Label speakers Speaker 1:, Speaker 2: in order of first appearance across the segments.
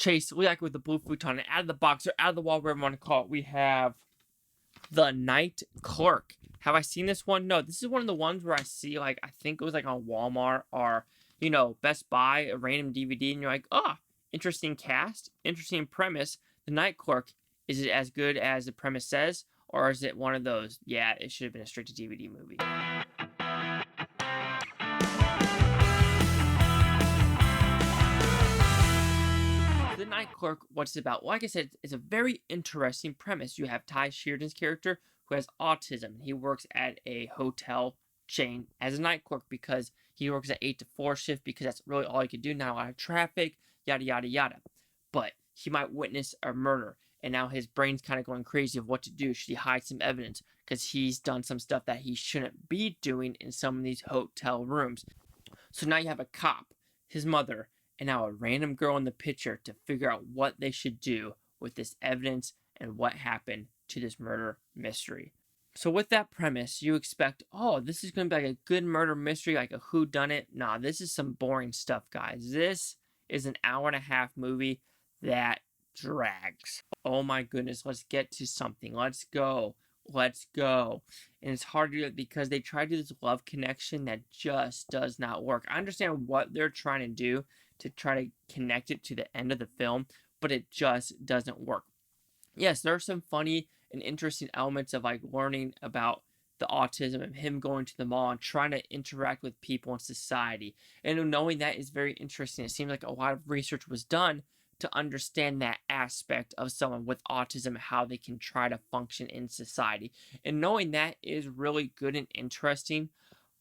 Speaker 1: chase Leguizamo with the blue futon, and out of the box or out of the wall, whatever you want to call it, we have the Night Clerk. Have I seen this one? No, this is one of the ones where I see, like, I think it was like on Walmart or, Best Buy, a random DVD, and you're like, oh, interesting cast, interesting premise. The Night Clerk, is it as good as the premise says, or is it one of those, yeah, it should have been a straight to DVD movie? The Night Clerk, what's it about? Well, like I said, it's a very interesting premise. You have Sheridan's character who has autism. He works at a hotel chain as a night clerk because he works at 8 to 4 shift because that's really all he can do. Not a lot of traffic, yada, yada, yada. But he might witness a murder, and now his brain's kind of going crazy of what to do. Should he hide some evidence? Because he's done some stuff that he shouldn't be doing in some of these hotel rooms. So now you have a cop, his mother, and now a random girl in the picture to figure out what they should do with this evidence and what happened to this murder mystery. So with that premise, you expect, oh, this is going to be like a good murder mystery, like a whodunit. Nah, this is some boring stuff, guys. This is an hour-and-a-half movie that drags. Oh my goodness, let's get to something. Let's go. Let's go. And it's hard to do it because they try to do this love connection that just does not work. I understand what they're trying to do to try to connect it to the end of the film, but it just doesn't work. Yes, there are some funny and interesting elements of like learning about the autism and him going to the mall and trying to interact with people in society. And knowing that is very interesting. It seems like a lot of research was done to understand that aspect of someone with autism, how they can try to function in society. And knowing that is really good and interesting.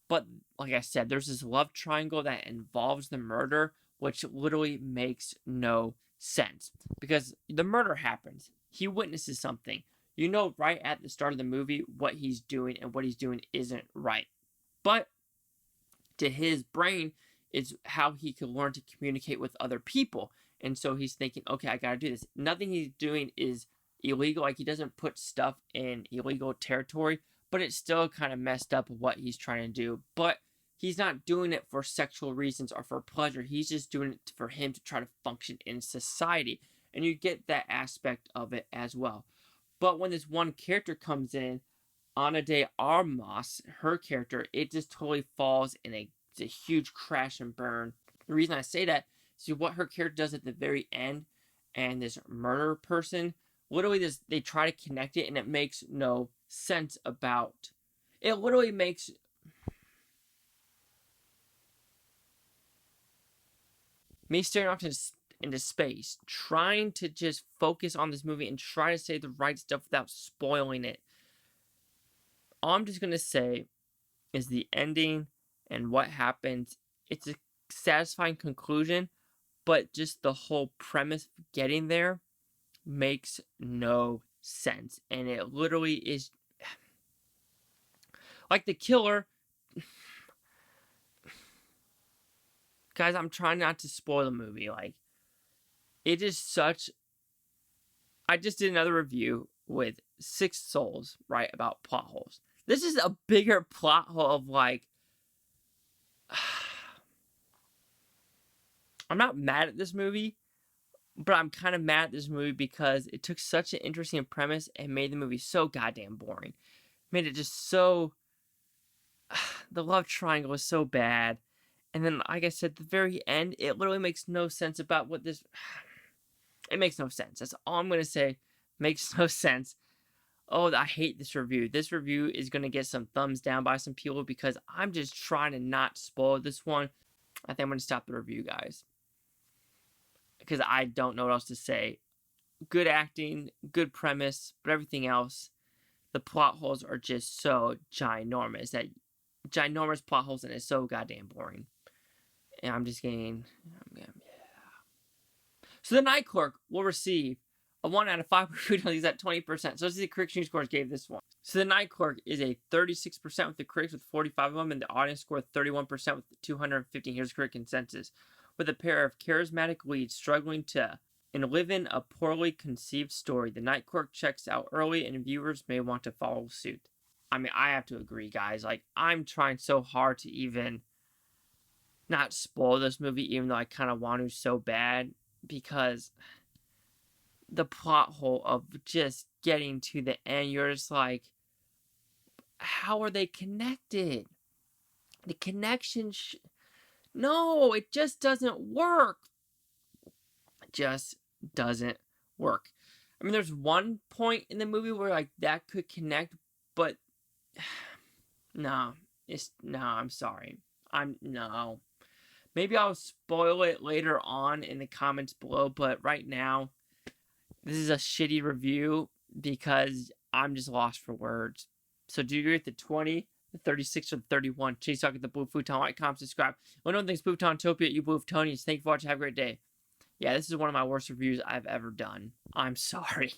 Speaker 1: But like I said, there's this love triangle that involves the murder, which literally makes no sense. Because the murder happens. He witnesses something. You know right at the start of the movie what he's doing, and what he's doing isn't right. But to his brain, it's how he can learn to communicate with other people. And so he's thinking, okay, I gotta do this. Nothing he's doing is illegal. Like, he doesn't put stuff in illegal territory, but it's still kind of messed up what he's trying to do. But he's not doing it for sexual reasons or for pleasure. He's just doing it for him to try to function in society. And you get that aspect of it as well. But when this one character comes in, Armas, her character, it just totally falls in a huge crash and burn. The reason I say that is what her character does at the very end, and this murder person, literally they try to connect it, and it makes no sense about. It literally makes me staring off into space, trying to just focus on this movie and try to say the right stuff without spoiling it. All I'm just going to say is the ending and what happens. It's a satisfying conclusion, but just the whole premise of getting there makes no sense. And it literally is like the killer. Guys, I'm trying not to spoil the movie. Like, it is such. I just did another review with 6 Souls, right, about plot holes. This is a bigger plot hole of like. I'm not mad at this movie, but I'm kind of mad at this movie because it took such an interesting premise and made the movie so goddamn boring. Made it just so. The love triangle was so bad. And then, like I said, at the very end, it literally makes no sense about what this. It makes no sense. That's all I'm going to say. Makes no sense. Oh, I hate this review. This review is going to get some thumbs down by some people because I'm just trying to not spoil this one. I think I'm going to stop the review, guys, because I don't know what else to say. Good acting, good premise, but everything else, the plot holes are just so ginormous. That ginormous plot holes, and it's so goddamn boring. And I'm just getting, yeah. So the Night Clerk will receive a 1 out of 5 reviews at 20%. So this is the critics' news scores gave this one. So the Night Clerk is a 36% with the critics with 45 of them, and the audience score 31% with 215. Here's critic consensus. With a pair of charismatic leads struggling to live in a poorly conceived story, the Night Clerk checks out early, and viewers may want to follow suit. I mean, I have to agree, guys. Like, I'm trying so hard to even not spoil this movie, even though I kind of want to so bad. because the plot hole of just getting to the end, you're just like, how are they connected? The connection, no, it just doesn't work. It just doesn't work. I mean, there's one point in the movie where like that could connect, but no, I'm sorry. No. Maybe I'll spoil it later on in the comments below, but right now, this is a shitty review because I'm just lost for words. So do you agree with the 20, the 36, or the 31? Chase Talk at the Blue Futon. Like, comment, subscribe. One of things, Futontopia, you Blue Futonians. Thank you for watching. Have a great day. Yeah, this is one of my worst reviews I've ever done. I'm sorry.